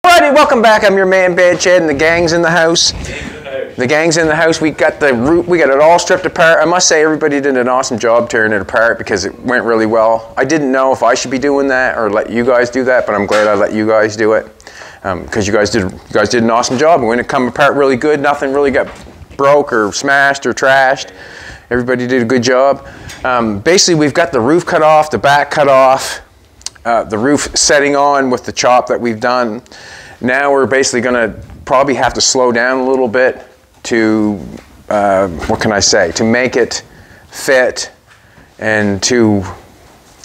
Alrighty, welcome back. I'm your man, Bad Chad, and the gang's in the house. The gang's in the house. We got the roof. We got it all stripped apart. I must say, everybody did an awesome job tearing it apart because it went really well. I didn't know if I should be doing that or let you guys do that, but I'm glad I let you guys do it because you guys did an awesome job. And when it come apart really good, nothing really got broke or smashed or trashed. Everybody did a good job. Basically, we've got the roof cut off, the back cut off, the roof setting on with the chop that we've done. Now we're basically going to probably have to slow down a little bit to, what can I say, to make it fit and to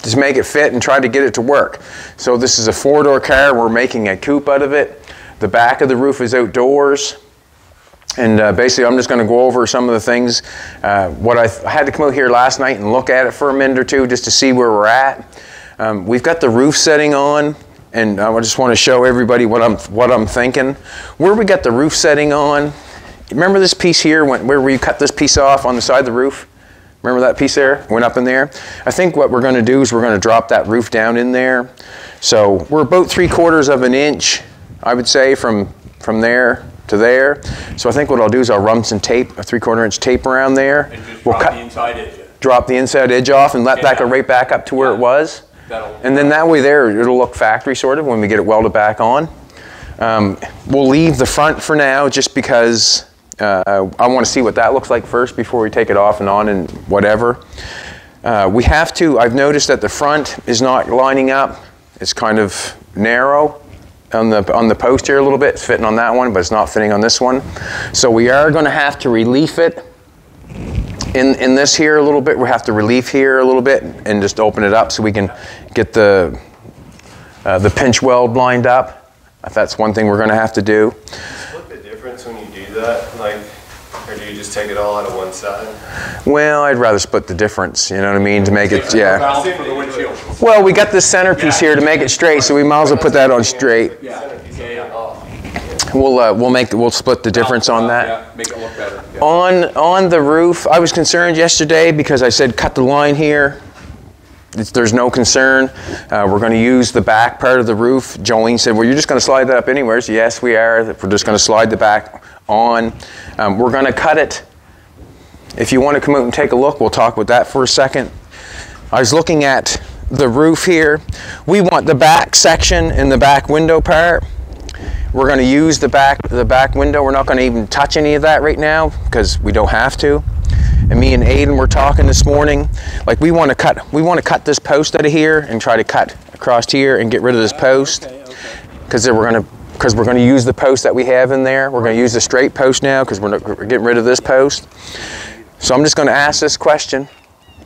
just make it fit and try to get it to work. So this is a 4-door car. We're making a coupe out of it. The back of the roof is outdoors. And basically, I'm just going to go over some of the things. What I had to come out here last night and look at it for a minute or two just to see where we're at. We've got the roof setting on, and I just want to show everybody what I'm thinking. Where we got the roof setting on, remember this piece here where we cut this piece off on the side of the roof? Remember that piece there? Went up in there? I think what we're going to do is we're going to drop that roof down in there. So we're about 3/4 of an inch, I would say, from there to there. So I think what I'll do is I'll run some tape, a 3/4 inch tape around there. And just drop the inside edge. Drop the inside edge off and let that go right back up to where it was. And then that way there, it'll look factory sort of when we get it welded back on. We'll leave the front for now just because I want to see what that looks like first before we take it off and on and whatever. We have to, I've noticed that the front is not lining up. It's kind of narrow on the post here a little bit. It's fitting on that one, but it's not fitting on this one. So we are going to have to relief it. In this here a little bit, we have to relief here a little bit and just open it up so we can get the pinch weld lined up. If that's one thing we're going to have to do. Split the difference when you do that, like, or do you just take it all out of one side? Well, I'd rather split the difference. You know what I mean? To make it, yeah. For the windshield. Well, we got this centerpiece here to make it straight, so we might as well put that on straight. We'll split the difference on that. Yeah, make it look better. Yeah. On the roof, I was concerned yesterday because I said cut the line here. There's no concern. We're going to use the back part of the roof. Jolene said, well, you're just going to slide that up anyways. Yes, we are. We're just going to slide the back on. We're going to cut it. If you want to come out and take a look, we'll talk about that for a second. I was looking at the roof here. We want the back section and the back window part. We're going to use the back window. We're not going to even touch any of that right now because we don't have to. And me and Aiden were talking this morning. Like we want to cut this post out of here and try to cut across here and get rid of this post. Because we're going to use the post that we have in there. We're going to use the straight post now because we're getting rid of this post. So I'm just going to ask this question,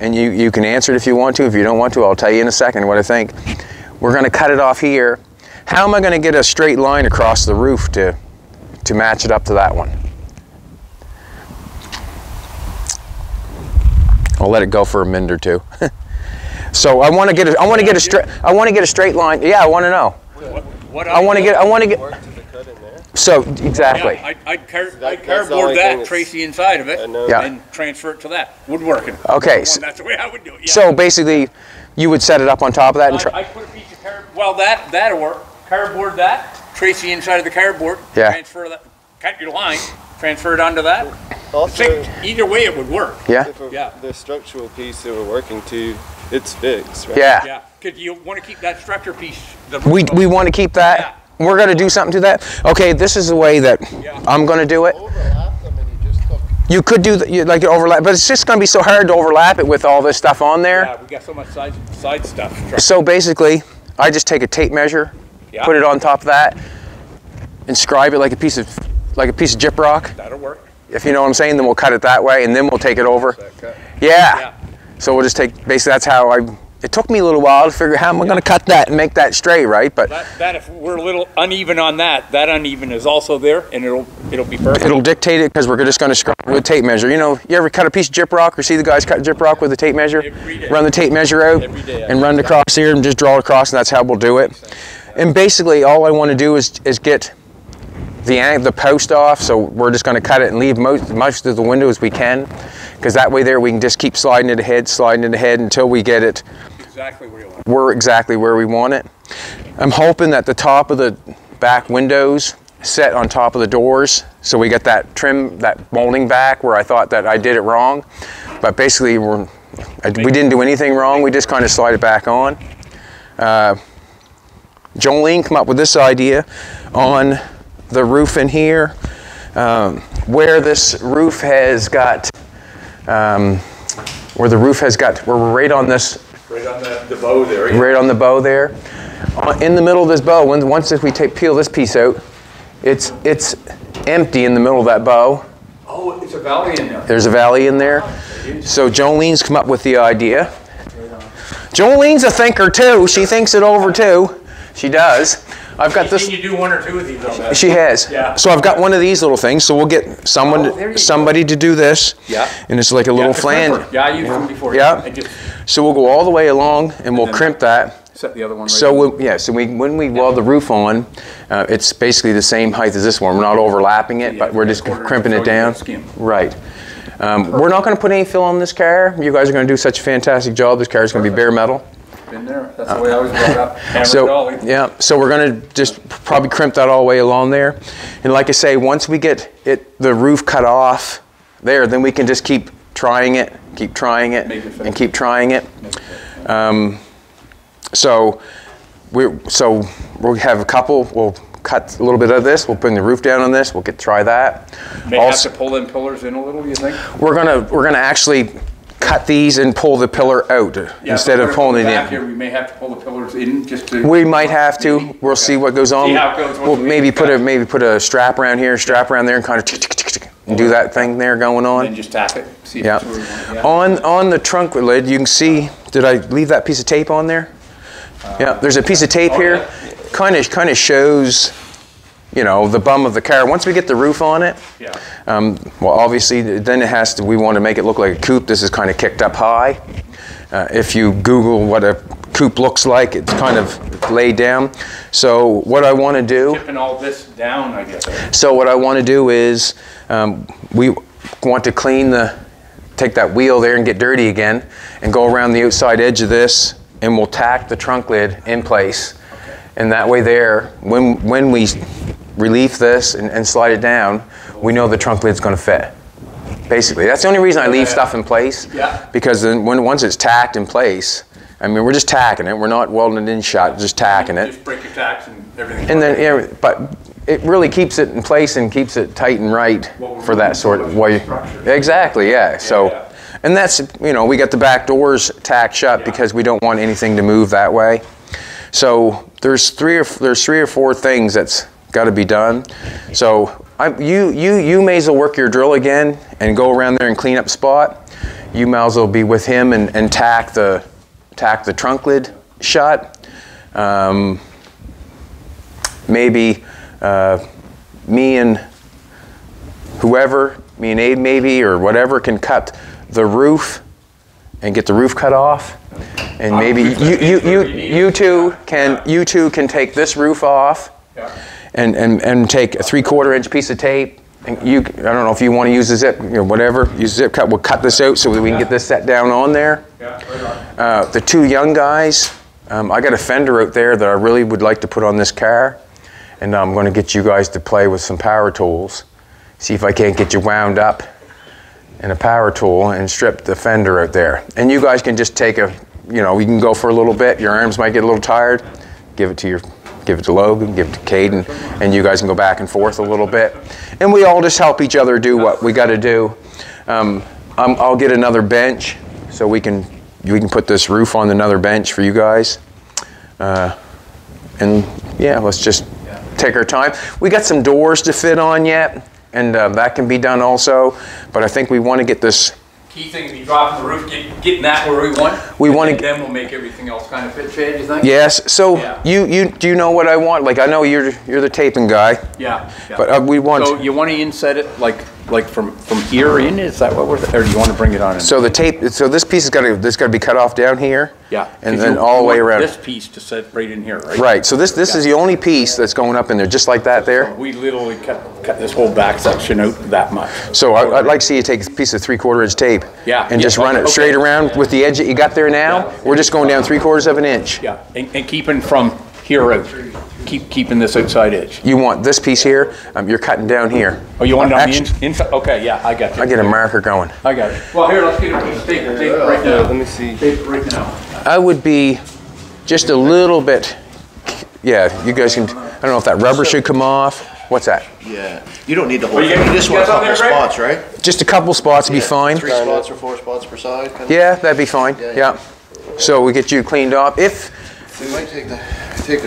and you can answer it if you want to. If you don't want to, I'll tell you in a second what I think. We're going to cut it off here. How am I going to get a straight line across the roof to match it up to that one? I'll let it go for a minute or two. So I want to get a straight line. Yeah, I want to know. I want to get. So exactly. Yeah, I'd cardboard that, trace the inside of it, and transfer it to that woodworking. Okay. That's the way I would do it. Yeah. So basically, you would set it up on top of that and I put a piece of cardboard. Well, that'll work. Cardboard that, trace the inside of the cardboard, transfer that, cut your line, transfer it onto that. Also, either way it would work. Yeah. The structural piece that we're working to, it's fixed, right? Yeah. Yeah. Because you want to keep that structure piece. We want to keep that. Yeah. We're going to do something to that. Okay, this is the way that I'm going to do it. Overlap them and you just hook. You could do like overlap, but it's just going to be so hard to overlap it with all this stuff on there. Yeah, we got so much side stuff. So basically, I just take a tape measure, put it on top of that, inscribe it like a piece of gyprock. That'll work. If you know what I'm saying, then we'll cut it that way, and then we'll take it over. Yeah. So we'll just take. Basically, that's how I. It took me a little while to figure how am I going to cut that and make that straight, right? But that if we're a little uneven on that uneven is also there, and it'll be perfect. It'll dictate it because we're just going to scribe with a tape measure. You know, you ever cut a piece of gyprock or see the guys cut gyprock with a tape measure? Every day. Run the tape measure out and run it across here and just draw it across, and that's how we'll do it. And basically, all I want to do is get the post off, so we're just going to cut it and leave most of the window as we can, because that way there we can just keep sliding it ahead until we get it exactly where you want it. We're exactly where we want it. I'm hoping that the top of the back windows set on top of the doors. So we got that trim, that molding back where I thought that I did it wrong. But basically we didn't do anything wrong. We just kind of slide it back on. Jolene come up with this idea on the roof in here, where this roof has got, we're right on this. Right on the bow there. Yeah. Right on the bow there. In the middle of this bow, once we peel this piece out, it's empty in the middle of that bow. Oh, it's a valley in there. There's a valley in there. So Jolene's come up with the idea. Jolene's a thinker too. She thinks it over too. She does. I've got this. You do one or two of these on that. She has. Yeah. So I've got one of these little things. So we'll get somebody to do this. Yeah. And it's like a little flange. Yeah, I used them before. Yeah. So we'll go all the way along and we'll crimp that. Set the other one right So when we weld the roof on, it's basically the same height as this one. We're not overlapping it, but we're just crimping it down. Right. We're not going to put any fill on this car. You guys are going to do such a fantastic job. This car is going to be bare metal. Been there. That's the way I was brought up. Hammer dolly. Yeah. So we're going to just probably crimp that all the way along there. And like I say, once we get the roof cut off there, then we can just keep trying it, and keep trying it. So we'll have a couple. We'll cut a little bit of this. We'll bring the roof down on this. We'll try that. May have to pull them pillars in a little. You think? We're gonna actually cut these and pull the pillar out instead of pulling it in. Here, we may have to pull the pillars in just to. We might have to. We'll see what goes on. See how it goes. We'll maybe put a strap around here, strap around there, and kind of and do that thing there going on. And just tap it. See yeah. On the trunk lid, you can see. Did I leave that piece of tape on there? Yeah. There's a piece of tape here. Yeah. Kind of shows, you know, the bum of the car. Once we get the roof on it, well, obviously, then it has to. We want to make it look like a coupe. This is kind of kicked up high. If you Google what a coupe looks like, it's kind of laid down. So what I want to do. Tipping all this down, I guess. So what I want to do is, we want to take that wheel there and get dirty again, and go around the outside edge of this, and we'll tack the trunk lid in place. And that way there, when we relieve this and slide it down, we know the trunk lid's going to fit. Basically, that's the only reason I leave stuff in place. Yeah. Because then once it's tacked in place, I mean, we're just tacking it. We're not welding it in shot, just tacking it. Just break your tacks and everything. And then, yeah, but it really keeps it in place and keeps it tight and right for that sort of way. Exactly, yeah. So, and that's, you know, we got the back doors tacked shut because we don't want anything to move that way. So there's three or four things that's got to be done. So you may as well work your drill again and go around there and clean up spot. You might as well be with him and tack the trunk lid shut. Maybe me and whoever, me and Abe maybe or whatever, can cut the roof and get the roof cut off. And maybe you two can take this roof off and take a 3/4 inch piece of tape. And I don't know if you want to use a zip, whatever. Use a zip cut. We'll cut this out so that we can get this set down on there. The two young guys, I got a fender out there that I really would like to put on this car, and I'm going to get you guys to play with some power tools. See if I can't get you wound up in a power tool and strip the fender out there. And you guys can just take you can go for a little bit. Your arms might get a little tired. Give it to Logan, give it to Caden, and you guys can go back and forth a little bit. And we all just help each other do what we got to do. I'll get another bench so we can put this roof on another bench for you guys. And yeah, let's just take our time. We got some doors to fit on yet, and that can be done also. But I think we want to get this. Key thing is be dropping the roof, getting that where we want. Then we'll make everything else kind of fit shade, you think? Yes. So you do you know what I want? Like I know you're the taping guy. Yeah. But we want. So you want to inset it like from here in? Is that what we're? Or do you want to bring it on in? So the tape. So this piece is got to be cut off down here. Yeah. And then all the way around. This piece to set right in here, right? Right. So this is the only piece that's going up in there, just like that there. So we literally cut this whole back section out that much. So I'd like to see you take a piece of 3/4 inch tape. Yeah. And just run it straight around with the edge that you got there now. We're just going down 3/4 of an inch. Yeah. And keeping from here out. keeping this outside edge. You want this piece here, you're cutting down here. Oh, you want it on the inside? Okay, yeah, I got you. I get a marker going. I got it. Well, here, let's get a piece of tape. Tape it right now. Let me see. Tape it right now. I would be just a little bit, yeah, you guys can, I don't know if that rubber should come off. What's that? Yeah, you don't need the whole thing. You just want a couple spots, right? Just a couple spots would be fine. 3 spots or 4 spots per side. Yeah, that'd be fine. Yeah. So we get you cleaned off. If we might take the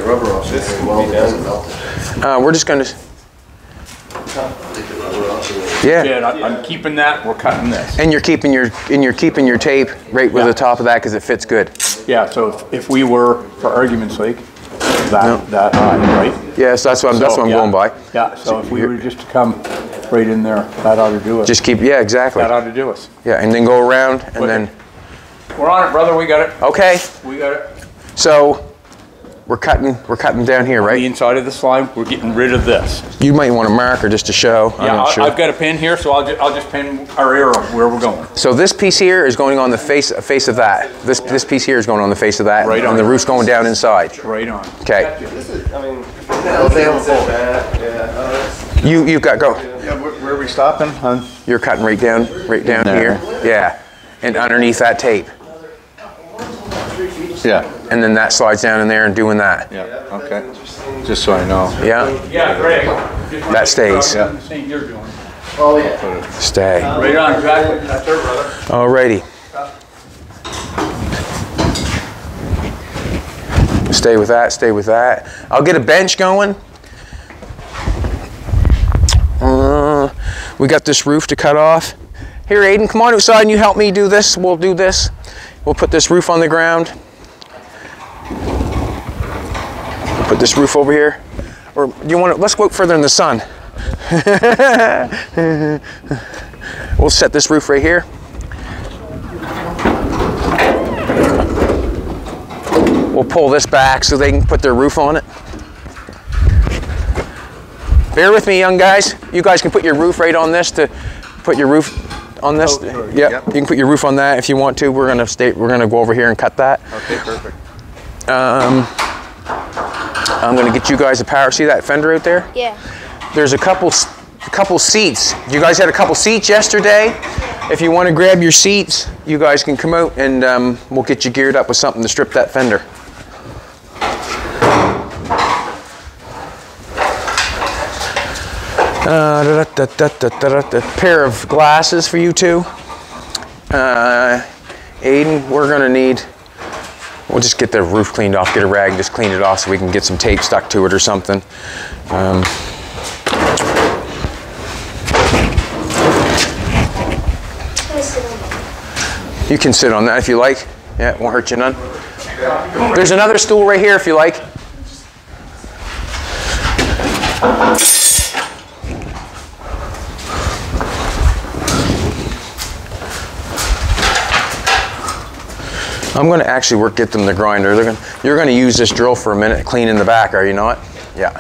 rubber off. This well, it doesn't melt it. we're just going to. Take the rubber off. Yeah, I'm keeping that. We're cutting this. And you're keeping your tape right with the top of that because it fits good. Yeah. So if we were, for argument's sake, that high, right? Yes, that's what I'm going by. Yeah. So if we were just to come right in there, that ought to do it. Just keep. Yeah, exactly. That ought to do us. Yeah, and then go around and then. We're on it, brother. We got it. Okay. We got it. So we're cutting down here, right? On the inside of the slime, we're getting rid of this. You might want a marker just to show. Yeah, I've got a pin here, so I'll just pin our arrow where we're going. So this piece here is going on the face of that. This piece here is going on the face of that. Right on. And the roof's going down inside. Right on. Okay. This is, I mean, yeah. You've got go. Yeah, where are we stopping? You're cutting right down here. Yeah. And underneath that tape. Yeah. And then that slides down in there and doing that. Yeah. Okay. Just so I know. Yeah. Yeah, Greg. That stays. Yeah. The same you're doing. Oh yeah. Stay. Right on, exactly. That's her, brother. Alrighty. Stay with that. Stay with that. I'll get a bench going. We got this roof to cut off. Here, Aiden, come on outside and you help me do this. We'll do this. We'll put this roof on the ground. Put this roof over here. Or do you want to, let's go out further in the sun. We'll set this roof right here. We'll pull this back so they can put their roof on it. Bear with me, young guys. You guys can put your roof right on this to put your roof on this. Oh, yep. You can put your roof on that if you want to. We're gonna go over here and cut that. Okay, perfect. I'm gonna get you guys a power. See that fender out there? Yeah. There's a couple seats. You guys had a couple seats yesterday. If you want to grab your seats, you guys can come out and we'll get you geared up with something to strip that fender. A pair of glasses for you two. Aiden, we're gonna need, we'll just get the roof cleaned off, get a rag, just clean it off so we can get some tape stuck to it or something. You can sit on that if you like. Yeah, it won't hurt you none. There's another stool right here if you like. I'm going to actually get them the grinder. You're going to use this drill for a minute, clean in the back, are you not? Yeah.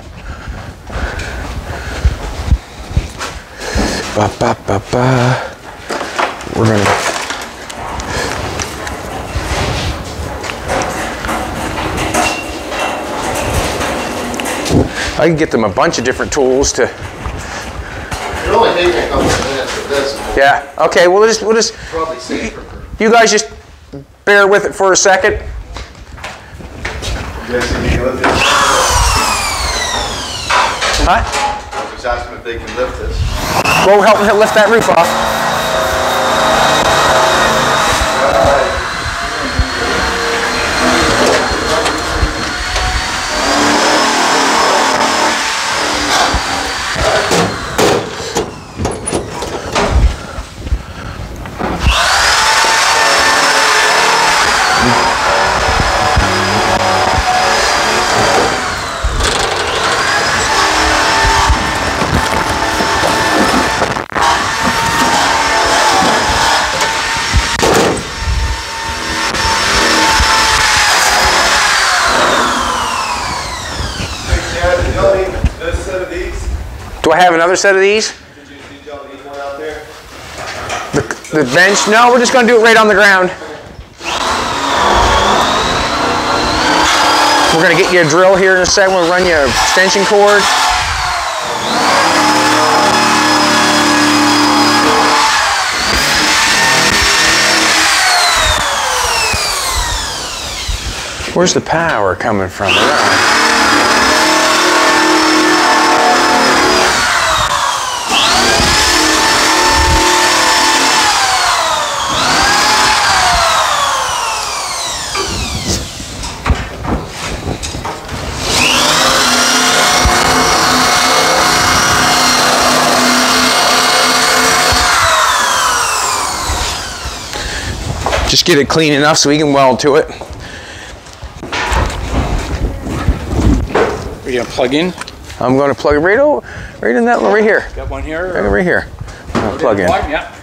We're going to. I can get them a bunch of different tools to. It only takes me a couple of minutes with this. Yeah. Okay. We'll just. Probably safer. You guys just bear with it for a second. You guys think you can lift this? Huh? Just ask them if they can lift this. Go help me lift that roof off. Do I have another set of these? Did y'all need one out there? The bench? No, we're just going to do it right on the ground. We're gonna get you a drill here in a second. We'll run you an extension cord. Where's the power coming from? Just get it clean enough so we can weld to it. Are you gonna plug in? I'm going to plug it right in that one right here. Got one here? Right here. Plug in. Yeah.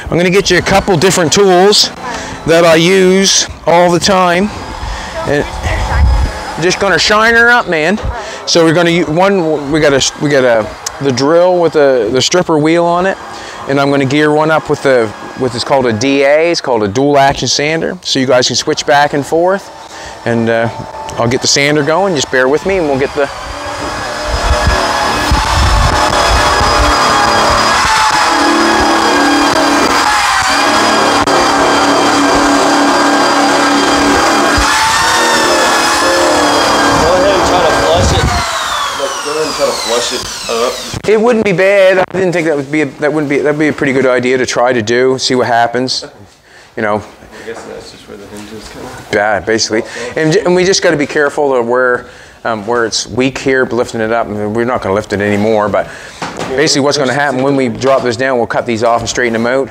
I'm going to get you a couple different tools that I use all the time. And just going to shine her up, man. So we're going to use one. We got the drill with the stripper wheel on it, and I'm going to gear one up with it's called a DA. It's called a dual action sander. So you guys can switch back and forth. And I'll get the sander going. Just bear with me, and we'll get the. It wouldn't be bad. I didn't think that'd be a pretty good idea to try to do. See what happens. You know. I guess that's just where the hinges come. Yeah, basically, and we just got to be careful of where it's weak here, lifting it up. I mean, we're not going to lift it anymore, but basically, what's going to happen when we drop this down, we'll cut these off and straighten them out,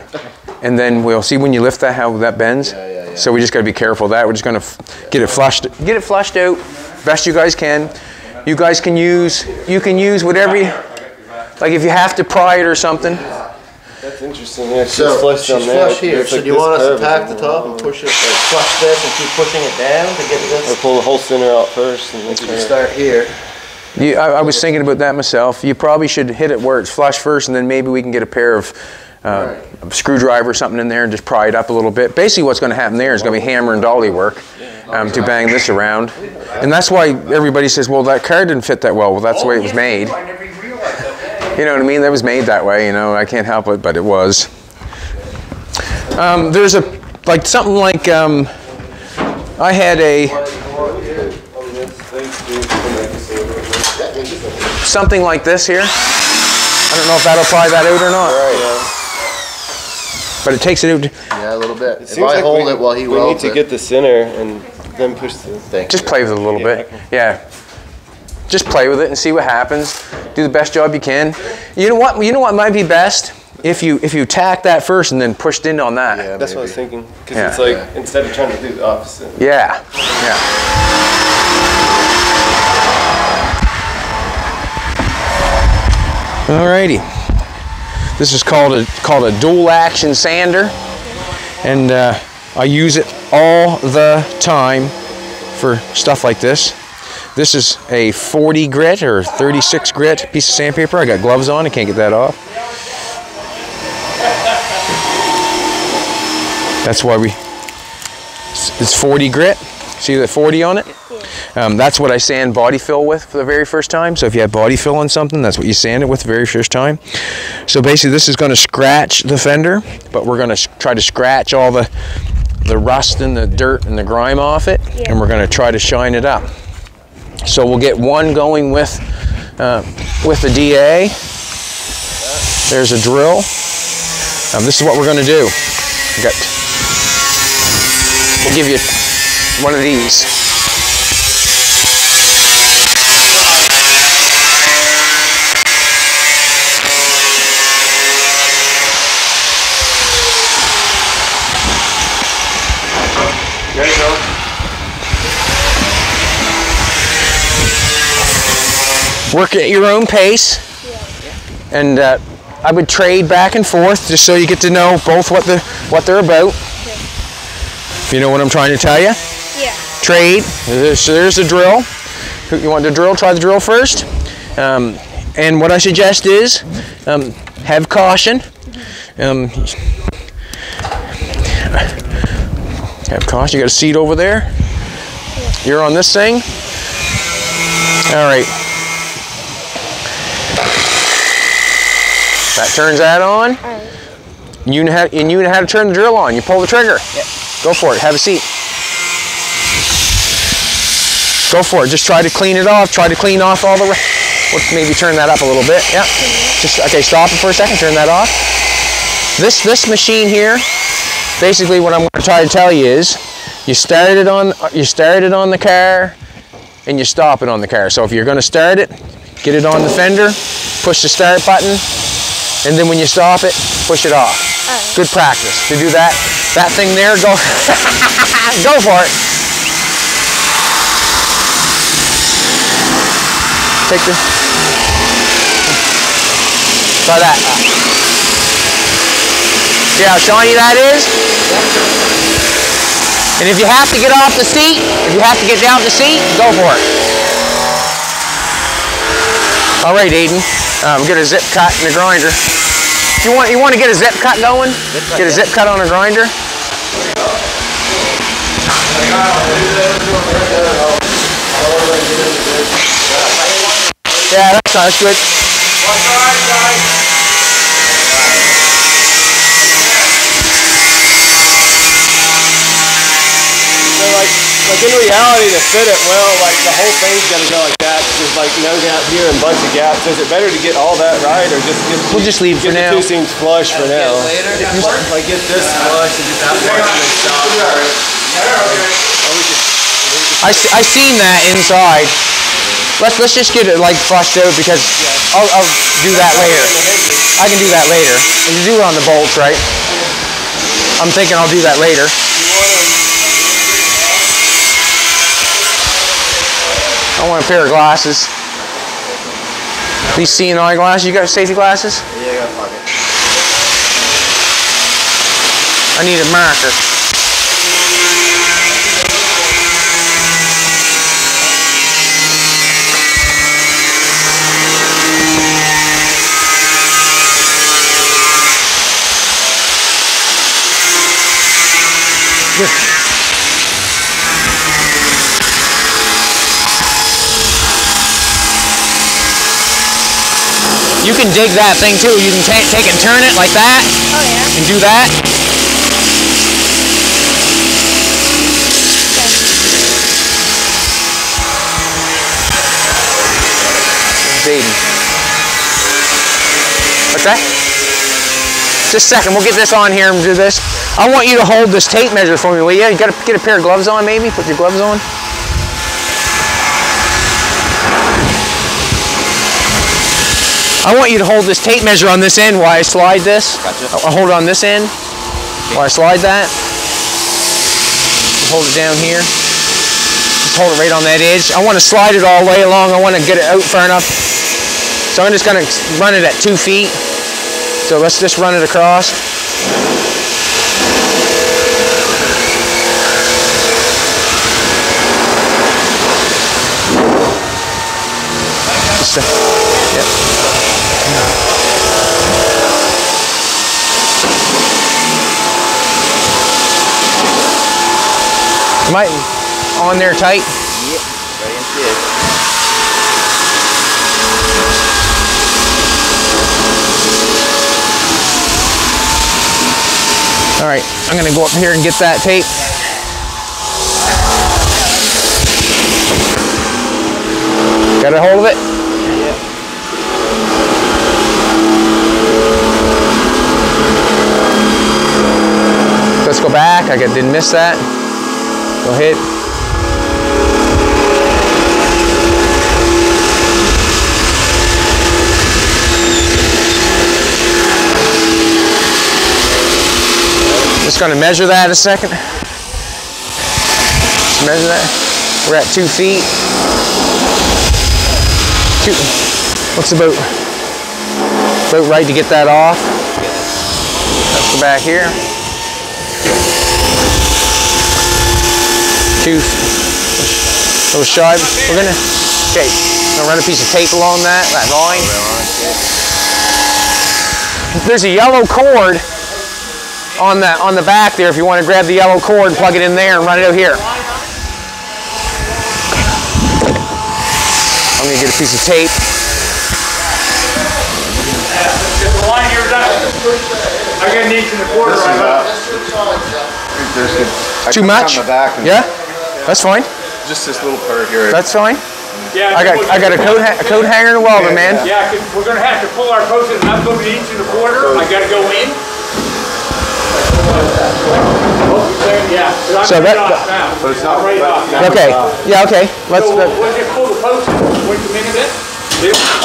and then we'll see when you lift that how that bends. Yeah. So we just got to be careful of that. We're just going to get it flushed out, best you guys can. You guys can use whatever like if you have to pry it or something. That's interesting. Yeah, So she's flush here. So do you want us to tack the top and push it, like flush this and keep pushing it down to get this? Or pull the whole center out first. And You start here. I was thinking about that myself. You probably should hit it where it's flush first, and then maybe we can get a pair of a screwdriver or something in there and just pry it up a little bit. Basically what's going to happen there is going to be hammer and dolly work to bang this around. And that's why everybody says, well, that car didn't fit that well. Well, that's the way it was made. You know what I mean? That was made that way, you know. I can't help it, but it was. There's something like, I had something like this here. I don't know if that'll pry that out or not. But it takes it out. Yeah, a little bit. If I hold it while he welds it. We need to get the center and then push the thing. Just play with it a little bit. Yeah. Just play with it and see what happens. Do the best job you can. You know what might be best? If you tack that first and then pushed in on that. Yeah, that's what I was thinking. Because it's like, instead of trying to do the opposite. Yeah. Alrighty. This is called a dual action sander, and I use it all the time for stuff like this. This is a 40 grit or 36 grit piece of sandpaper. I got gloves on, I can't get that off. That's why it's 40 grit. See the 40 on it? That's what I sand body fill with for the very first time. So if you have body fill on something, that's what you sand it with the very first time. So basically this is going to scratch the fender, but we're going to try to scratch all the rust and the dirt and the grime off it, and we're going to try to shine it up. So we'll get one going with the DA. There's a drill. This is what we're going to do. We'll give you one of these. There you go. Work at your own pace, and I would trade back and forth just so you get to know both what they're about. If you know what I'm trying to tell you. Yeah. Trade. So there's the drill. You want the drill? Try the drill first. And what I suggest is have caution. Have caution, you got a seat over there. You're on this thing. All right. That turns that on. You know how to turn the drill on. You pull the trigger. Yep. Go for it. Have a seat. Go for it. Just try to clean it off. Try to clean off all the. Maybe turn that up a little bit. Yeah. Just okay. Stop it for a second. Turn that off. This machine here. Basically, what I'm going to try to tell you is, you start it on the car, and you stop it on the car. So if you're going to start it, get it on the fender, push the start button. And then when you stop it, push it off. Good practice to do that. That thing there, go, go for it. Take the, try that. See how shiny that is? And if you have to get off the seat, if you have to get down the seat, go for it. All right, Aiden. Get a zip cut and a grinder. You want to get a zip cut going? Get a zip cut on a grinder. Yeah, that's good. Like in reality, to fit it well, like the whole thing's gonna go like that. Just like nose out here and bunch of gaps. Is it better to get all that right, or just get? We'll just leave for now. Get the two seams flush for now. Like get this flush and get that flush and then stop. I seen that inside. Let's just get it like flushed out because I'll do that later. I can do that later. You do it on the bolts, right? I'm thinking I'll do that later. I want a pair of glasses. These seeing eye glasses. You got safety glasses? Yeah, I got a pocket. I need a marker. Here. You can dig that thing too. You can take and turn it like that. Oh yeah. And do that. Baden. What's that? Just a second. We'll get this on here and do this. I want you to hold this tape measure for me, will you? You got to get a pair of gloves on, maybe. Put your gloves on. I want you to hold this tape measure on this end while I slide this. Gotcha. I'll hold it on this end while I slide that. Hold it down here. Just hold it right on that edge. I want to slide it all the way along. I want to get it out far enough. So I'm just going to run it at 2 feet. So let's just run it across. Yep. Might on there tight. Yep, right into it. All right, I'm gonna go up here and get that tape. Got a hold of it? Yep. Let's go back. I didn't miss that. Go ahead. Just going to measure that a second. Just measure that. We're at 2 feet. What's about right to get that off? Let's go back here. 2 little shy. We're gonna run a piece of tape along that line. There's a yellow cord on the back there if you want to grab the yellow cord and plug it in there and run it out here. I'm going to get a piece of tape. The line here done. I got an inch and a quarter. Too much? Yeah, that's fine. Just this little part here. That's fine. Yeah, I got a coat hanger and a welder, man. Yeah, because we're going to have to pull our post and I'm going to be an inch and a quarter. I got to go in. Yeah, so that. But it's not right off now. Okay. Yeah. Okay. Let's. So we'll just pull the post and wait a minute.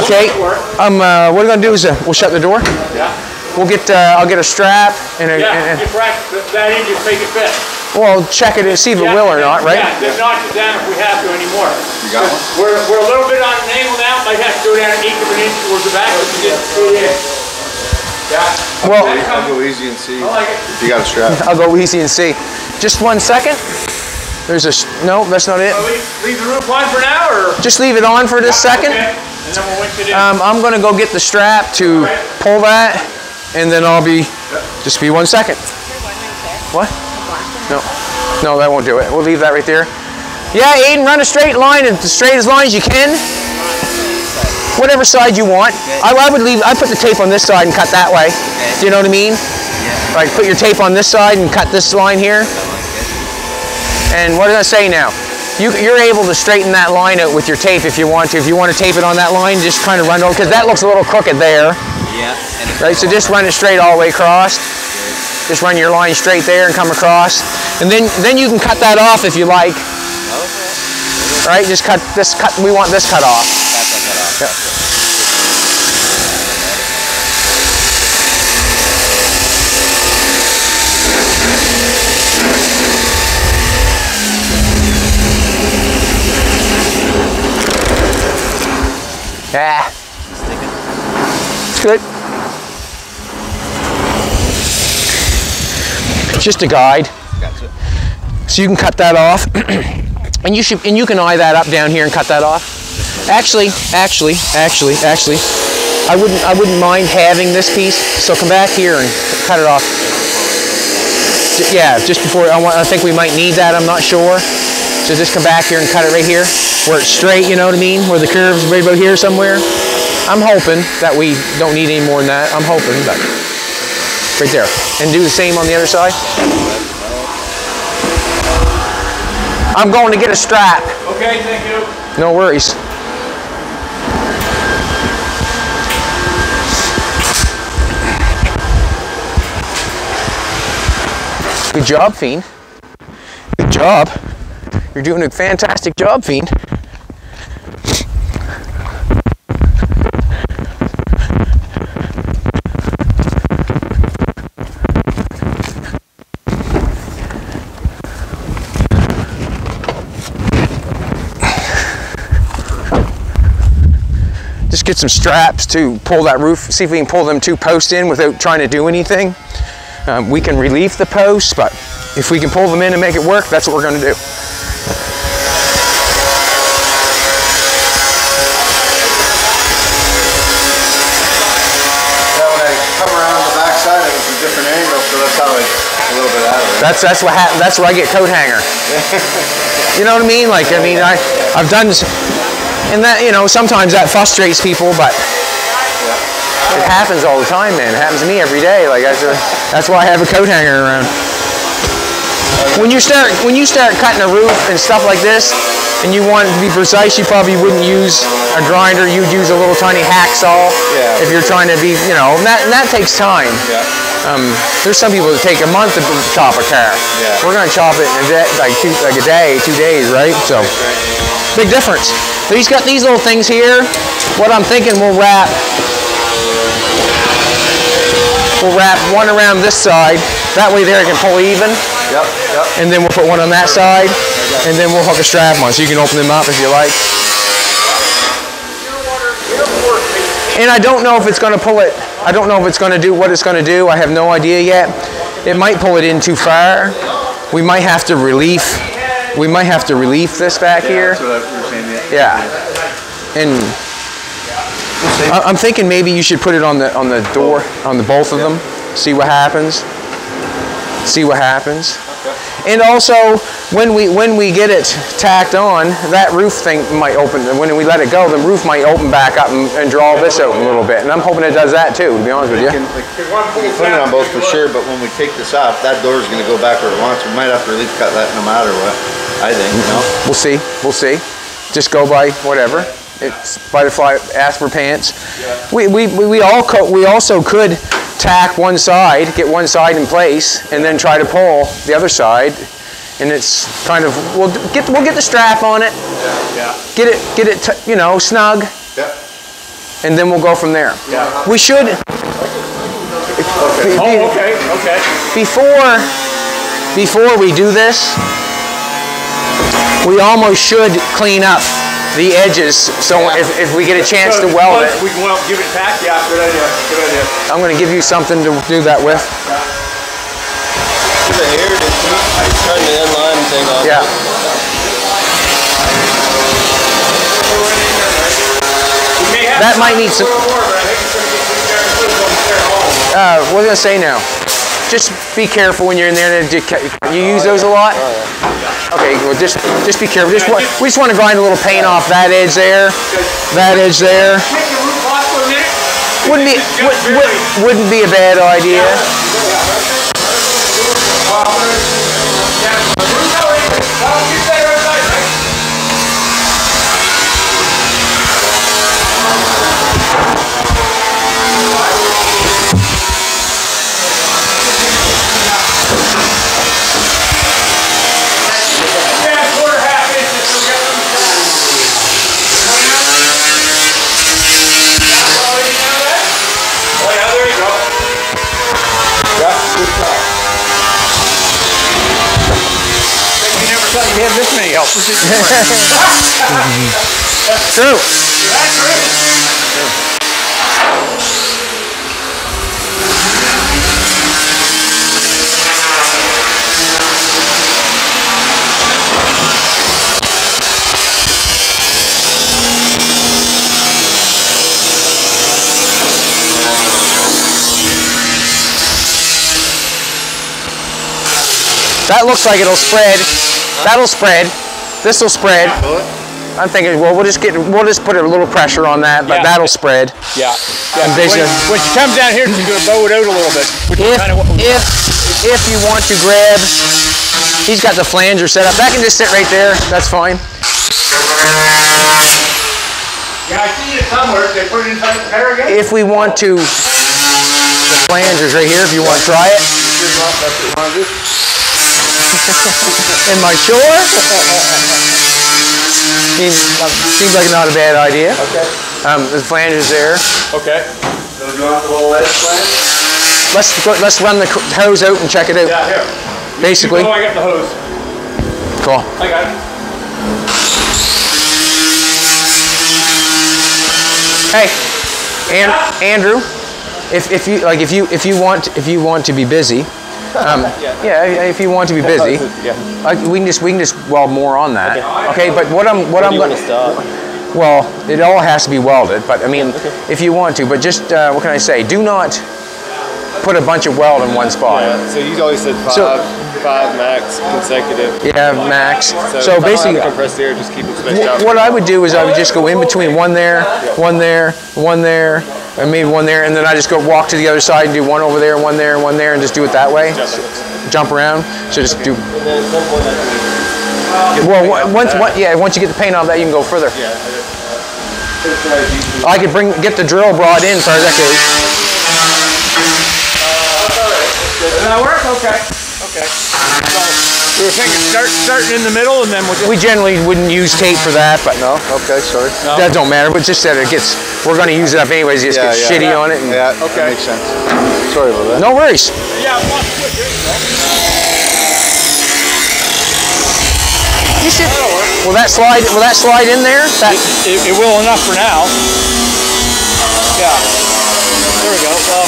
Okay. What we're gonna do is we'll shut the door. Yeah. We'll get. I'll get a strap and a. Yeah. Just rack that in, just make it fit. Well, check it and see if it will or not, right? Yeah. Just notch it down if we have to anymore. You got one? We're a little bit on an angle now. Might have to go down 1/8 of an inch towards the back. But you get straight in. Yeah. Well, I'll go easy and see. I like it. If you got a strap. I'll go easy and see. Just 1 second. There's a. No, that's not it. Leave the roof on for now, or just leave it on for this second. Okay. And then we'll winch it in. I'm gonna go get the strap to pull that, and then I'll be. Just be 1 second. What? No, that won't do it. We'll leave that right there. Yeah, Aiden, run a straight line, as straight as line as you can. Whatever side you want. I would leave. I put the tape on this side and cut that way. Do you know what I mean? Yeah. Like put your tape on this side and cut this line here. And what did I say now? You're able to straighten that line out with your tape if you want to. If you want to tape it on that line, just kind of run it over, because that looks a little crooked there. Yeah. Right, so just run it straight all the way across. Just run your line straight there and come across. And then you can cut that off if you like. Okay. Right, just cut this we want this cut off. Cut that off. Yeah. Yeah. It's good. It's just a guide. Gotcha. So you can cut that off. and you can eye that up down here and cut that off. Actually, I wouldn't mind having this piece. So come back here and cut it off. Yeah, just before I think we might need that, I'm not sure. So just come back here and cut it right here, where it's straight, you know what I mean? Where the curve's right about here somewhere. I'm hoping that we don't need any more than that. I'm hoping, but right there. And do the same on the other side. I'm going to get a strap. Okay, thank you. No worries. Good job, Fiend. Good job. You're doing a fantastic job, Fiend. Just get some straps to pull that roof, see if we can pull them 2 posts in without trying to do anything. We can relieve the posts, but if we can pull them in and make it work, that's what we're going to do. Yeah, when I come around the back side, it was a different angle, so that's how I a little bit out of it. That's what happens. That's where I get coat hanger. You know what I mean? Like, I mean, I've done this, and that, you know, sometimes that frustrates people, but it happens all the time, man. It happens to me every day. Like, that's why I have a coat hanger around. When you start cutting a roof and stuff like this, and you want it to be precise, you probably wouldn't use a grinder. You'd use a little tiny hacksaw if you're trying to be, you know, and that takes time. Yeah. There's some people that take a month to chop a car. Yeah. We're gonna chop it in a day, like a day, 2 days, right? So, big difference. So he's got these little things here. What I'm thinking, we'll wrap one around this side. That way there it can pull even. Yep. And then we'll put one on that side, and then we'll hook a strap on, so you can open them up if you like. And I don't know if it's going to pull it. I don't know if it's going to do what it's going to do. I have no idea yet. It might pull it in too far. We might have to relief. We might have to relief this back here. That's what we were saying, Yeah. And I'm thinking maybe you should put it on the door, on the both of them. See what happens. See what happens. And also, when we get it tacked on, that roof thing might open. When we let it go, the roof might open back up and draw this out a little bit. And I'm hoping it does that too, to be honest with you. We can put it on both for sure, but when we take this off, that door is going to go back where it wants. We might have to relief cut that no matter what. I think. No? We'll see. We'll see. Just go by whatever. It's butterfly. Ask for pants. We also could tack one side, get one side in place, and then try to pull the other side. And it's kind of we'll get the strap on it. Get it you know, snug. And then we'll go from there. We should. Okay. Before we do this, we almost should clean up the edges, so if we get a chance to weld it. We can give it tack, yeah, good idea. I'm going to give you something to do that with. The hair to turn the inline thing on. Yeah. That might need some. What was I going to say now? Just be careful when you're in there. You use those a lot? Okay, well just be careful. We just want to grind a little paint off that edge there, that edge there. Wouldn't be a bad idea. You have this many helpers. True. That looks like it'll spread. That'll spread. This will spread. I'm thinking, well, we'll just put a little pressure on that, but that'll spread. Yeah. When she comes down here, she's going to bow it out a little bit. If you want to grab, he's got the flanger set up. That can just sit right there. That's fine. Yeah, I see it somewhere. They put it inside the car again. If we want to, the flanger's right here. If you want to try it. Am I sure? Seems like not a bad idea. Okay. The flanger's there. Okay. So do you want the little edge flange? Let's run the hose out and check it out. Yeah, here. Basically. Oh, I got the hose. Cool. I got it. Hey, Andrew, if you want to be busy. If you want to be busy, we can just weld more on that. Okay, but what I'm going to stop? Well, it all has to be welded. But I mean, if you want to, but just what can I say? Do not put a bunch of weld in one spot. Yeah. So you always said five max consecutive. Yeah, max. So basically, compressed air, just keep it spaced out. What I would do is I would just go in between one there, and maybe one there, and then I just go walk to the other side and do one over there, one there, and just do it that way. Jump around. So just do. Well, once you get the paint on that, you can go further. I could get the drill brought in for that case. Does that work? Okay. So we were thinking starting in the middle, and then we'll just... We generally wouldn't use tape for that, but no. Okay, sorry. No. That don't matter. But just that we're going to use it up anyways. It just gets shitty on it. And, okay, makes sense. Sorry about that. No worries. Yeah, well, there you go. Will that slide in there? It will enough for now. Yeah. There we go. Well,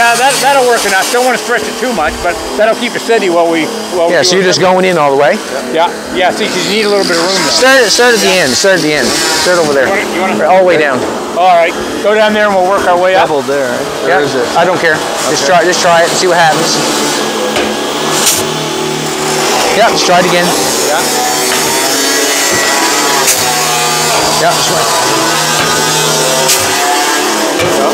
yeah, that'll work enough. Don't want to stretch it too much, but that'll keep it steady while we. Yeah. So you're just going in all the way. Yeah. See, because you need a little bit of room though. Start at the end. Start at the end. Start over there. You want all the way down. All right. Go down there and we'll work our way up. Double there. Right? Yeah. Is it? I don't care. Okay. Just try it and see what happens. Yeah, let's try it again. Yeah. Yeah, that's right. There we go.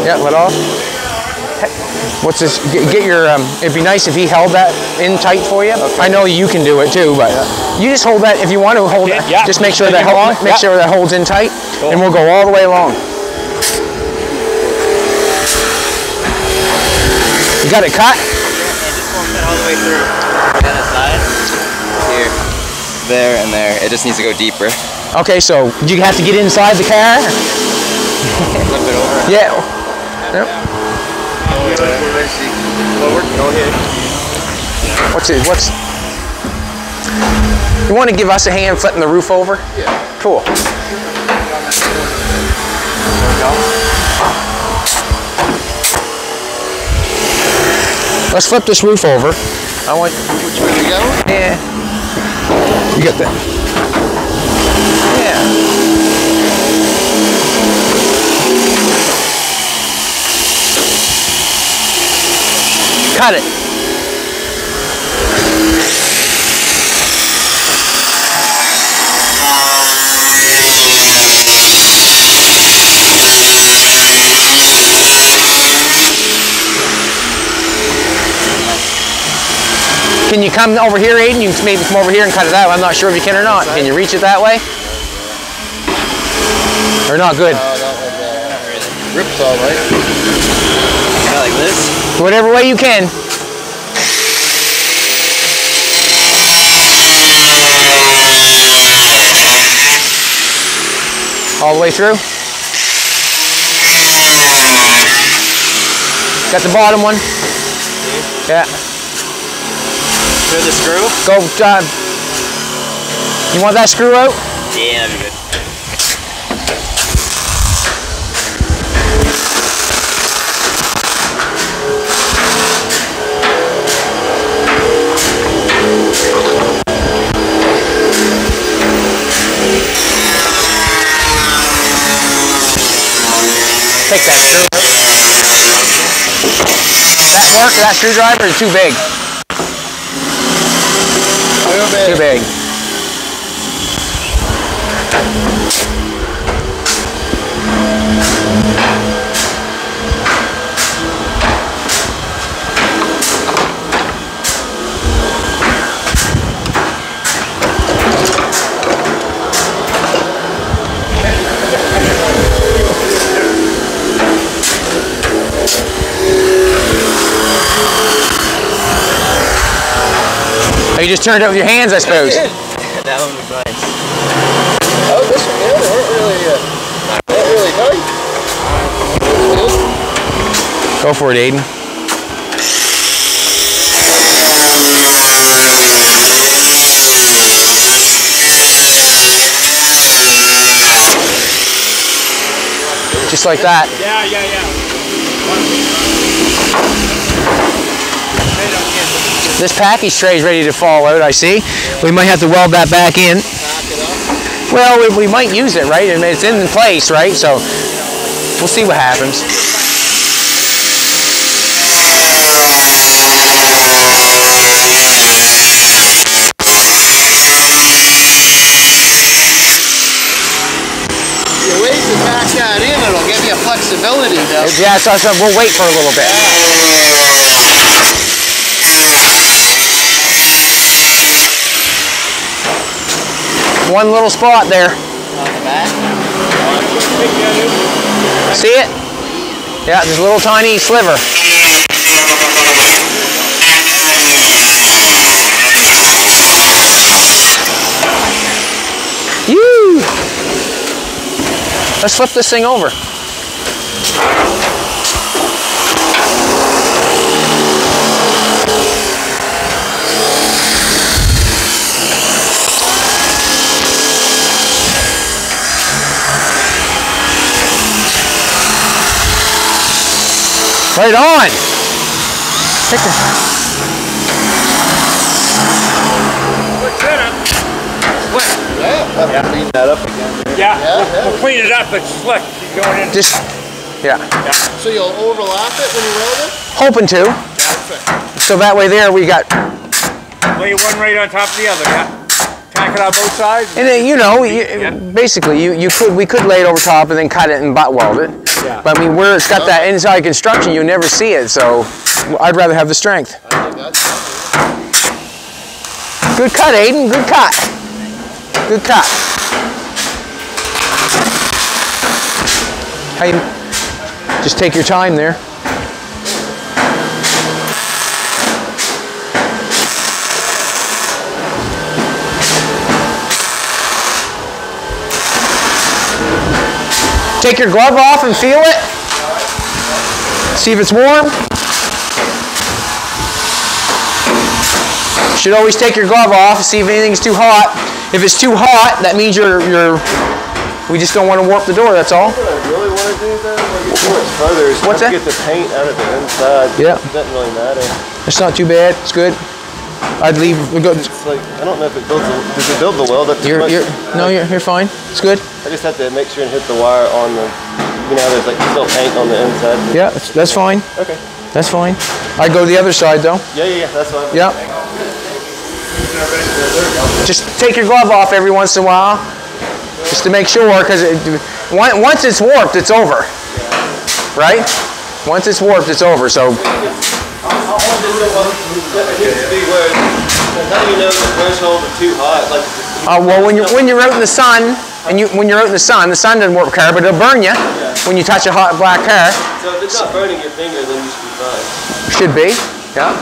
Yeah, let off. What's this? Get your. It'd be nice if he held that in tight for you. Okay. I know you can do it too, but you just hold that if you want to hold it. Yeah. Just make sure that sure that holds in tight, and we'll go all the way along. You got it cut? And just won't fit all the way through. On the side. Here. There and there. It just needs to go deeper. Okay, so you have to get inside the car. Flip it over. Yeah. Yep. What's it? What's? You want to give us a hand flipping the roof over? Yeah. Cool. Let's flip this roof over. I want. Which way we go? Yeah. You got that? Yeah. Cut it. Can you come over here, Aiden? You can maybe come over here and cut it out. I'm not sure if you can or not. Can you reach it that way? Or not good? No, not like that. Not really. Rip's all right. Kind of like this. Whatever way you can. All the way through. Got the bottom one. Yeah. Through the screw? Go, you want that screw out? Yeah, that'd be good. Take that screw out. That work, that screwdriver is too big. Too big. You just turned it with your hands, I suppose. That one was nice. Oh, this one, yeah, they weren't really tight. Go for it, Aiden. Just like that. Yeah. This package tray is ready to fall out, I see. We might have to weld that back in. Well, we might use it, right? I mean, it's in place, right? So we'll see what happens. You wait to back that in, it'll give you flexibility, though. Yeah, so we'll wait for a little bit. One little spot there. On the back? See it? Yeah, there's a little tiny sliver. Yoo! Let's flip this thing over. Right on. Take the... Yeah, have to clean that up again. Yeah, we'll clean it up. It's slick. Keep going in. Just Yeah. So you'll overlap it when you weld it? Hoping to. Perfect. So that way there we got. Lay one right on top of the other, yeah. Tack it on both sides. And then, you know, basically we could lay it over top and then cut it and butt weld it. Yeah. But I mean, where it's got that inside construction, you never see it. So I'd rather have the strength. Good cut, Aiden. Good cut. Good cut. How you, just take your time there. Take your glove off and feel it. See if it's warm. Should always take your glove off and see if anything's too hot. If it's too hot, that means we just don't want to warp the door, that's all. What I really want to do though, like before it's further, is What's to that? get the paint out of the inside. Yeah. It doesn't really matter. It's not too bad, it's good. I'd leave, It's like, I don't know if it builds does it build the weld up too much? no, you're fine, it's good. I just have to make sure and hit the wire on the, you know, there's like still paint on the inside. Yeah, that's fine, Okay. that's fine. I'd go to the other side though. Yeah, that's fine. Yeah. Just take your glove off every once in a while, just to make sure, because once it's warped, it's over, right? Once it's warped, it's over. So. How do you know the threshold is too hot? Like, Well, when you're out in the sun, and when you're out in the sun doesn't warp car, but it'll burn you when you touch a hot black car. so if it's not burning your finger, then you should be fine. Should be, yeah,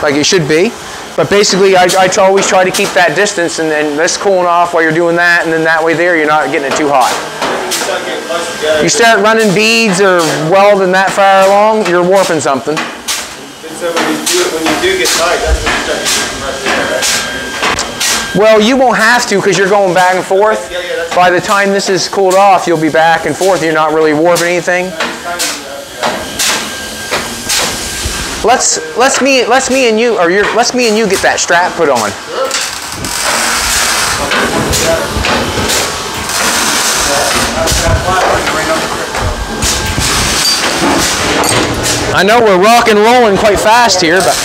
like it should be. But basically, I always try to keep that distance, and then this cooling off while you're doing that, and then that way there, you're not getting it too hot. You start running beads or welding that far along, you're warping something. And so when you do get tight, that's when you start shooting right there, right? Well, you won't have to because you're going back and forth. By the time this is cooled off, you'll be back and forth. You're not really warping anything. Let's me and you get that strap put on. I know we're rock and rolling quite fast here, but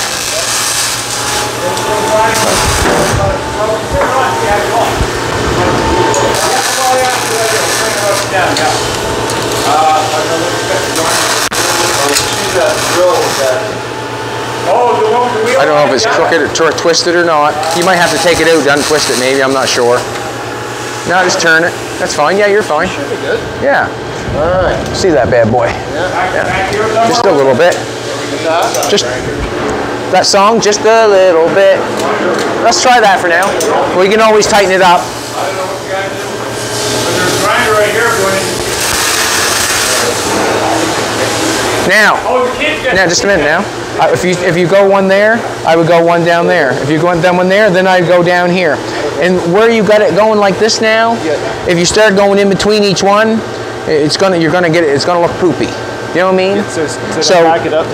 I don't know if it's crooked or twisted or not. You might have to take it out, untwist it maybe, I'm not sure. No, just turn it. That's fine. Yeah, you're fine. Should be good. Yeah. All right. See that bad boy. Yeah. Just a little bit. Just that song, just a little bit. Let's try that for now. We can always tighten it up. Now, just a minute now. If you go one there, I would go one down there. If you go one there, then I'd go down here. And where you got it going like this now, if you start going in between each one, it's gonna look poopy. You know what I mean? So back it up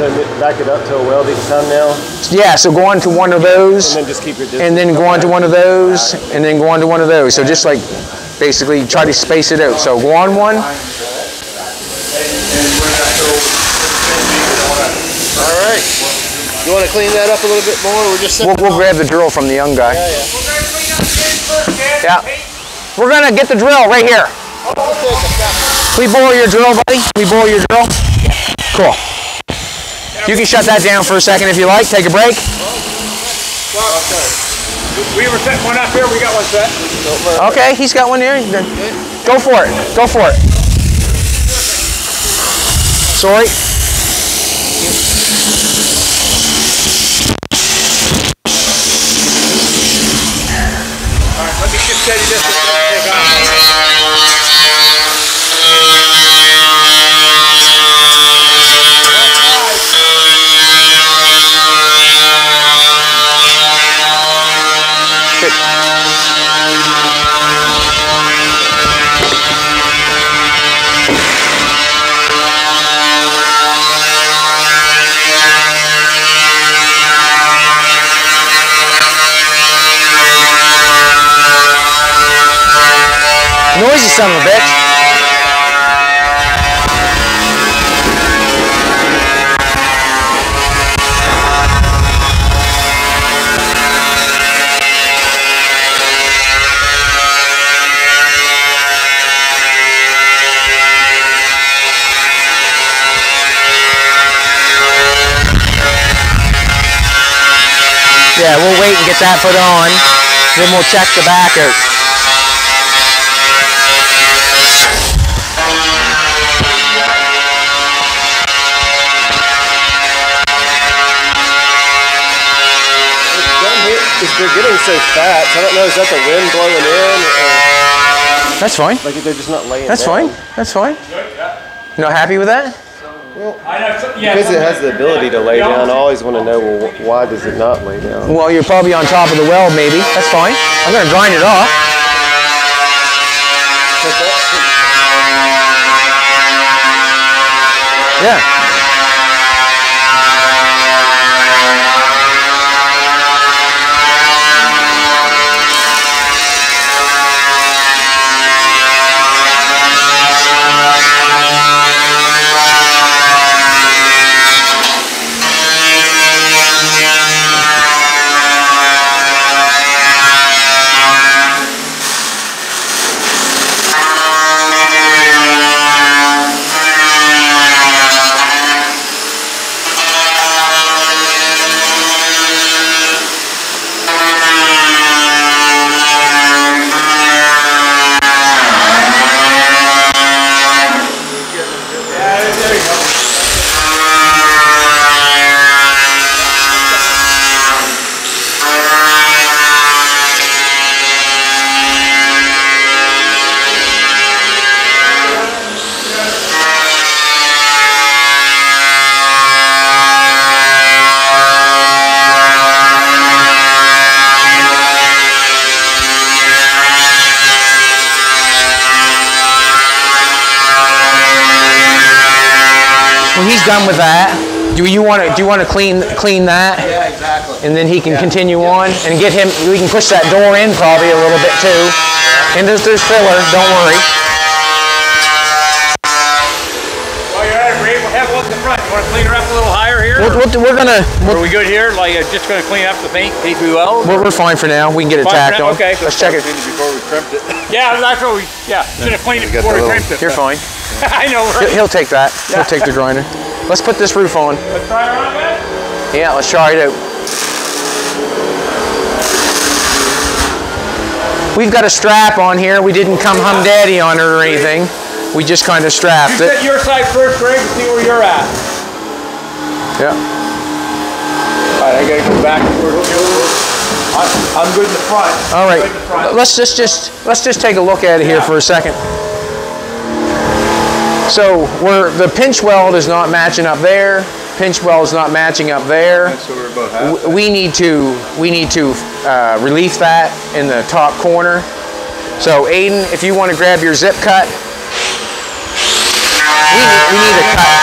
to a weld each time now. Yeah, so go on to one of those, And then just keep your distance. and then go on to one of those, and then go on to one of those. So just like basically try to space it out. So go on one. All right. You want to clean that up a little bit more? We're just We'll grab the drill from the young guy. Yeah. We're gonna get the drill right here. We borrow your drill, buddy? We borrow your drill? Cool. You can shut that down for a second if you like. Take a break. We were setting one up here. We got one set. Okay, he's got one here. Go for it. Go for it. Sorry. All right, let me just steady this. Take off. Noisy son of a bitch. get that put on. Then we'll check the back out. They're getting so fat, so I don't know, is that the wind blowing in? Or, That's fine. like they're just not laying That's down? fine. That's fine. You not happy with that? Because it has the ability to lay down, I always want to know, well, why does it not lay down? Well, you're probably on top of the weld, maybe. That's fine. I'm going to grind it off. Yeah. When he's done with that, do you want to clean that? Yeah, exactly. And then he can continue on and get him. We can push that door in probably a little bit too. And there's filler. Don't worry. While you're at it, Ray, we'll have a look at the front. You want to clean her up a little higher here? We're gonna. Are we good here? Like, just going to clean up the paint we weld? We're fine for now. We can get it Fine for tacked now? on. Okay. Let's check it. Before we crimped it. Yeah, that's what we. Yeah, should have cleaned it got before the we little- crimped it. You're fine. I know, right? He'll take that. He'll take the grinder. Let's put this roof on. Let's try it on, guys. Yeah, let's try it out. We've got a strap on here. We didn't come hum-daddy on it or anything. We just kind of strapped You it. set your side first, Greg, and see where you're at. Yeah. All right, I got to go back. I'm good in the front. All right. Good in the front. Let's just take a look at it here for a second. So the pinch weld is not matching up there. Pinch weld is not matching up there. So we're about half. We need to relief that in the top corner. So Aiden, if you want to grab your zip cut, we need a cut.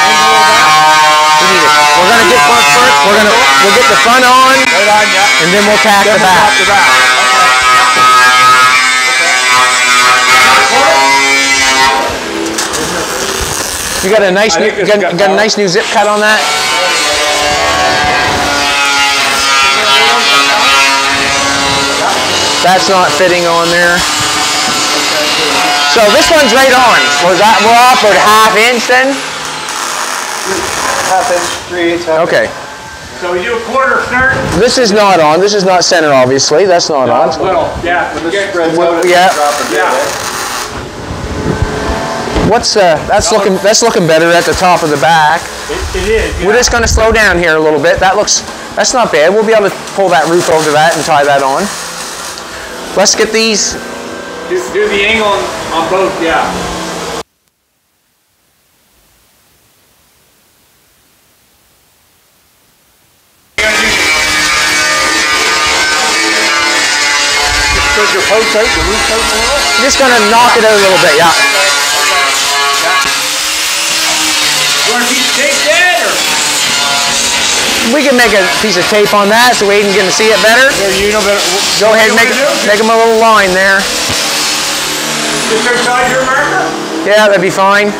We're gonna get front first. We'll get the front on, Right on, yeah. and then we'll tack the Then we'll back. top the back. You got a nice I new, think this got, got got a power. nice new zip cut on that. That's not fitting on there. So this one's right on. We're off about ½ inch then? Half inch, 3/8 half Okay. So we do a quarter start. This is not on. This is not center, obviously. That's not on. Little, yeah. Spreads Well, out, yeah. drop a bit, Yeah. right? What's that's looking better at the top of the back. It is. We're just going to slow down here a little bit. That's not bad. We'll be able to pull that roof over that and tie that on. Let's get these. Do the angle on both, yeah. Does your post out, the roof out a little? Just going to knock it out a little bit, yeah. You want a piece of tape dead, or? We can make a piece of tape on that so Aiden can see it better. There, you know better. Go ahead and make him a little line there. Just outside your marker? Yeah, that'd be fine.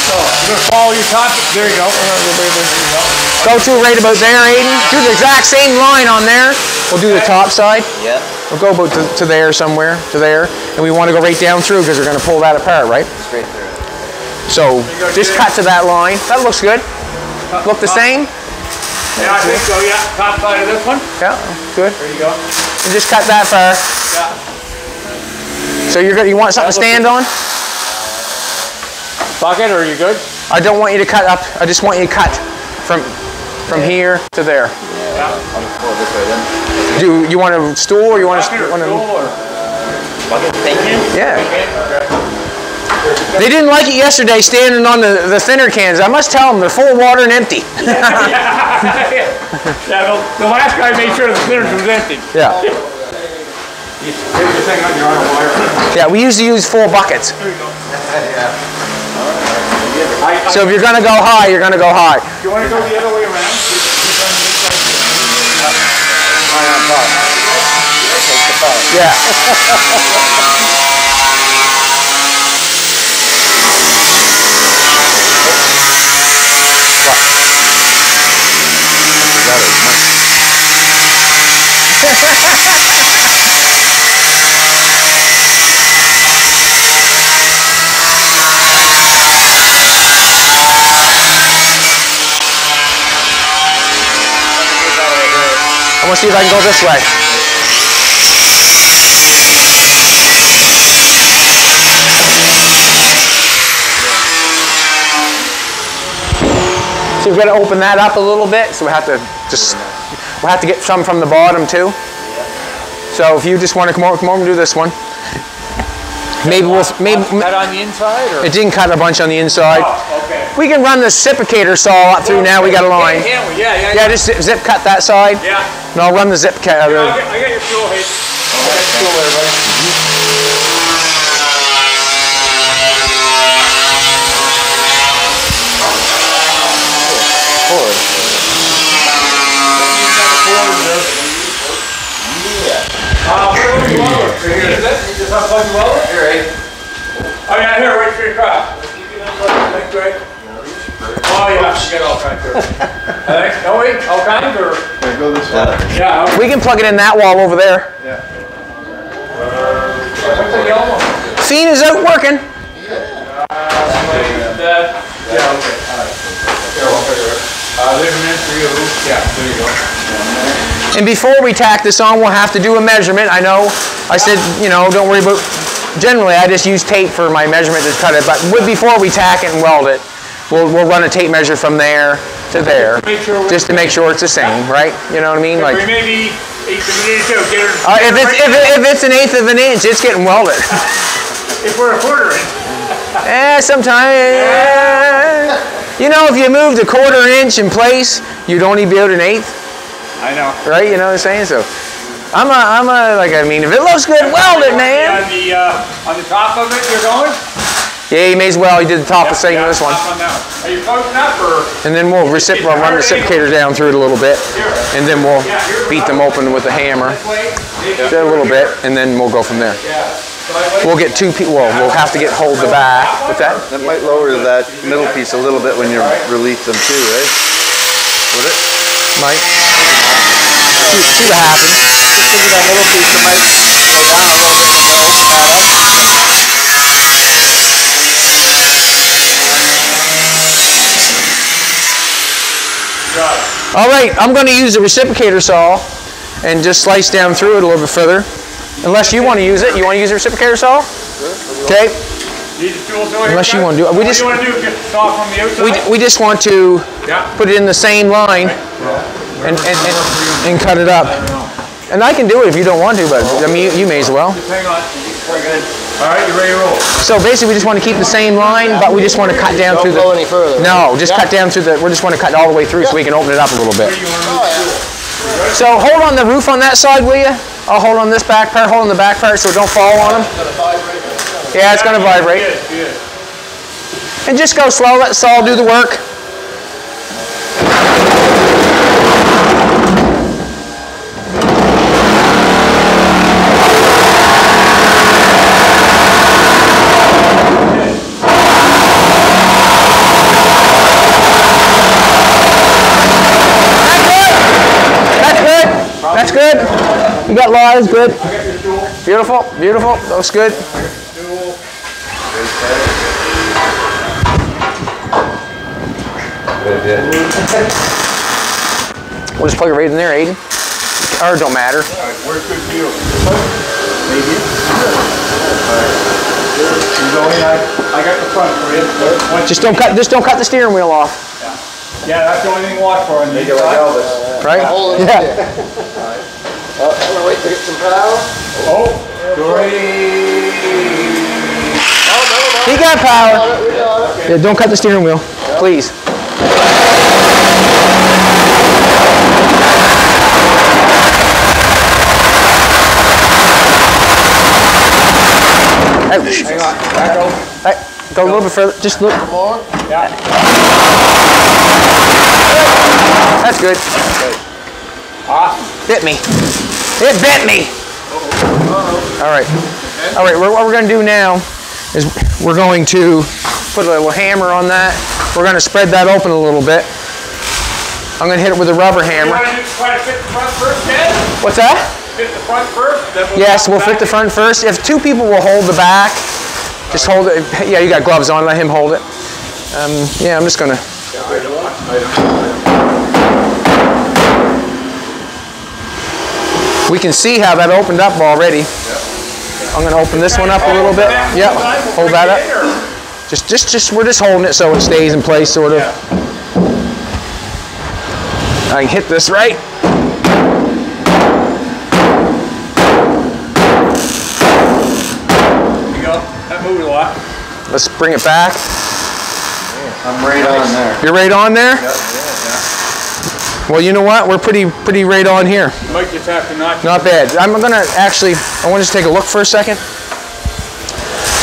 So, you're gonna follow your top. There you go. Go to right about there, Aiden. Do the exact same line on there. We'll do the top side. Yep. We'll go about to there somewhere, to there. And we want to go right down through because we're going to pull that apart, right? Straight through. So just cut to that line. That looks good. Look the same? Yeah, I think so, yeah. Top side of this one. Yeah, good. There you go. And just cut that far. Yeah. So you want something to stand on? Bucket, or are you good? I don't want you to cut up. I just want you to cut from here to there. Yeah. I'll just pull it this way then. Do you want a stool or you want Bucket or to? stool, or? Bucket paint can? Yeah. Okay. They didn't like it yesterday standing on the thinner cans. I must tell them they're full of water and empty. Yeah, the last guy made sure the clearance was empty. Yeah. Here's the thing on your arm wire. Yeah, we used to use full buckets. There you go. So if you're going to go high, you're going to go high. Do you want to go the other way around? Yeah. I want to see if I can go this way. So we've got to open that up a little bit. So we'll have to get some from the bottom too. So if you just want to come over and do this one. Maybe Cut on the inside, or? it didn't cut a bunch on the inside. Oh, okay. We can run the reciprocator saw up through now. We got a line. Can we? Yeah. Yeah, just zip cut that side. Yeah. And I'll run the zip cut. I got your tool, hey. Oh yeah, here, right straight across. That's great. Oh yeah, you got all kinds of. No wait, all kinds or? Go this way. Yeah. Okay. We can plug it in that wall over there. What's the yellow one? Fiend is out working. Yeah, okay. All right. There's an in for you. Yeah, there you go. And before we tack this on, we'll have to do a measurement. I know I said, you know, don't worry about, generally I just use tape for my measurement to cut it, but before we tack it and weld it, we'll run a tape measure from there to there, just to make sure it's the same, right? You know what I mean? Like, We may be 1/8 of an inch out. if it's an 1/8 of an inch, it's getting welded. If we're a 1/4 inch. Sometimes, you know, if you moved a 1/4 inch in place, you'd only be out an 1/8. I know. Right, you know what I'm saying? So, I mean, if it looks good, weld it, man. On the top of it, you're going? Yeah, you may as well. You did the top of the same this one. Top on that one. Are you close enough, or? And then we'll run the reciprocator down through it a little bit. And then we'll beat them open with a hammer. This way? A little bit, and then we'll go from there. We'll get two people, well, we'll have to hold the back. What's that? That might lower that middle piece a little bit when you release them too, right? Would it? Might. See what happens. Just thinking that middle piece, it might go down a little bit when you open that up. All right, I'm going to use the reciprocator saw and just slice down through it a little bit further. Unless you want to use it. You want to use the reciprocator saw? Okay. Unless you want to do it. What do you want to do? Just saw from the outside? We just want to put it in the same line and cut it up. And I can do it if you don't want to, but I mean, you may as well. Hang on. We're good. All right, you ready to roll? So basically, we just want to keep the same line, but we just want to cut down through the. Don't go any further. No, just cut down through the. We just want to cut all the way through so we can open it up a little bit. So hold on the roof on that side, will you? I'll hold on this back part, hold on the back part so it don't fall on them. Yeah, it's going to vibrate. And just go slow, let Saul do the work. That's good. You got laws, good. Beautiful, beautiful. Looks good. We'll just plug it right in there, Aiden. Or it don't matter. Where's good view? Maybe. You go in, I got the front for you. Just don't cut the steering wheel off. Yeah, that's the only thing to watch for on the Make it like Elvis. Right? Yeah. I'm gonna wait to get some power. Oh, great. He got power. Yeah, don't cut the steering wheel, please. Ouch. Hang on, back over. Hey, go a little bit further. Just look. More? Yeah. That's good. Awesome. Bit me. It bit me. All right. All right. What we're going to do now is we're going to put a little hammer on that. We're going to spread that open a little bit. I'm going to hit it with a rubber You hammer. want to try to fit the front first, Ted? What's that? Fit the front first? Then Yes, we'll fit the front first. If two people will hold the back, just hold it. Yeah, you got gloves on. Let him hold it. Yeah, I'm just going to. We can see how that opened up already. I'm going to open this one up a little bit. Yeah, hold that up. We're just holding it so it stays in place, sort of. I can hit this right. There you go. That moved a lot. Let's bring it back. I'm right on there. You're right on there? Well, you know what? We're pretty right on here. You might just have to notch. Not bad. I want to just take a look for a second.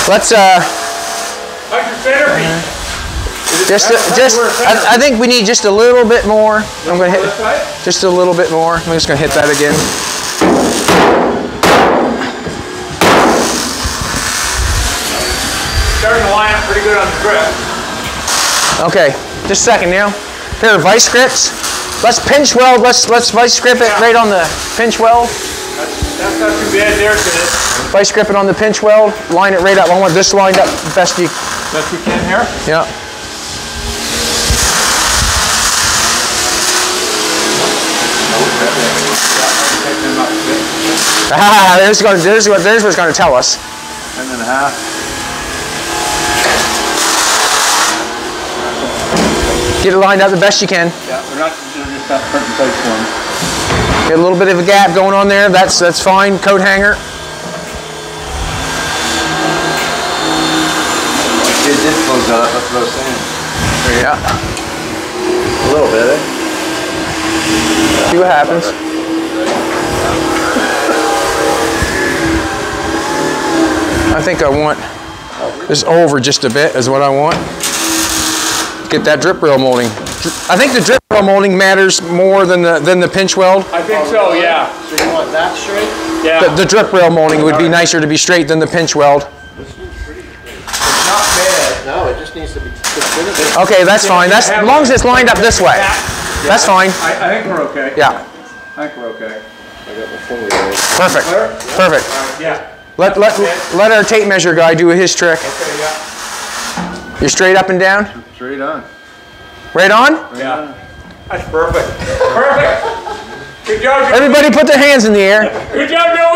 Let's, How's your centerpiece? I think we need just a little bit more. I'm going to This hit side? just a little bit more. I'm just going to hit that again. Starting to line up pretty good on the grip. Okay, just a second now. Pair of vice grips. Let's pinch weld. Let's vice grip it right on the pinch weld. That's not too bad there, Ted. Vice grip it on the pinch weld. Line it right up. I want this lined up best you. Best we can here. Yeah. Ah, there's what's going to tell us. 10.5. Get it lined up the best you can. Yeah, they're just not printing place for them. Get a little bit of a gap going on there. That's fine. Coat hanger. It did close that up, that's what I was saying. Yeah. A little bit, eh? See what happens. I think I want this over just a bit is what I want. Get that drip rail molding. I think the drip rail molding matters more than the pinch weld. I think so, yeah. So you want that straight? Yeah. The drip rail molding would be nicer to be straight than the pinch weld. Not bad. No, it just needs to be good. Okay, that's fine. That's as long as it's lined up this way. That's fine. I think we're okay. Yeah. I think we're okay. I got my finger ready. Perfect. Clear? Perfect. Yeah. Let our tape measure guy do his trick. Okay, yeah. You're straight up and down? Straight on. Right on? Yeah. That's perfect. Perfect. Good job, Joe. Everybody put their hands in the air. Good job, Joey.